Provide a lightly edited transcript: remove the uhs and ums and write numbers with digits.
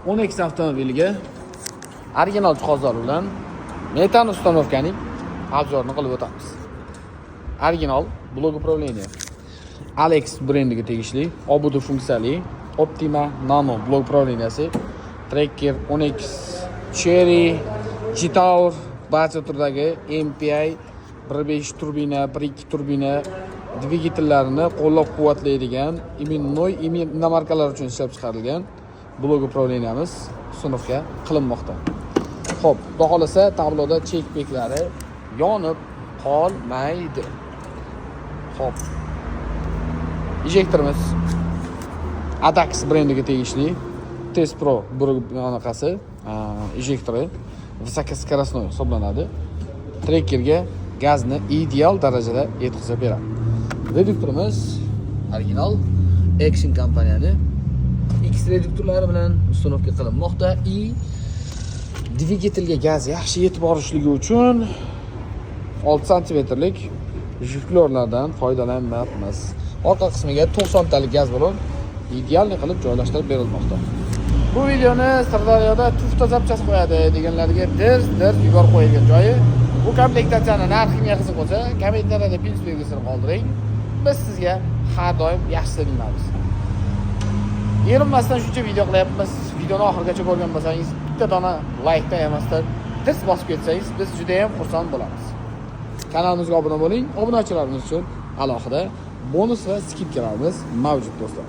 10X avtomobiliga original jihozlar bilan metan ustanovkaning obzorini qilib o'tamiz. Original blok upravleniya. Alex brendiga tegishli, obuda funksiyali Optima Nano blok upravleniyasi, Tracker 10X Cherry, G-Tower barcha turdagi MPI 1.5 turbina, 1.2 turbina dvigatellarini qo'llab-quvvatlaydigan inomarkalar uchun ishlab chiqarilgan blok upravleniyamiz sinovga qilinmoqda. Xo'p, xudo xolasa tabloda chek beklari yonib qolmaydi. Xo'p. Injektorimiz Adax brendiga tegishli Test Pro bunaqasi injektori visokoskоростной hisoblanadi. Trekkerga gazni ideal darajada yetkazib beradi. Reduktorimiz original Action kompaniyani X reduktorlari bilan uстановка qilinmoqda. Dvigatelga gaz yaxshi yetib borishligi uchun 6 sm juflyorlardan foydalanmayapmiz. Orqa qismiga 90 talik gaz balon idealni qilib joylashtirib berilmoqda. Bu videoni Sirdaryoda tufta zapchasi qo'yadi deganlarga ders yuborib qo'yilgan joyi. Bu komplektatsiyani narxiga qiziq bo'lsa, kommentariyada pins belgisini qoldiring. Biz sizga har doim yaxshilik tilaymiz. Erinmasdan shuncha video qilyapmiz. Videoni oxirigacha ko'rgan bo'lsangiz, bitta dona like emasdan tirs bosib ketsangiz, biz juda ham xursand bo'lamiz. Kanalimizga obuna bo'ling. Obunachilarimiz uchun alohida bonus va skidkalarimiz mavjud do'stlar.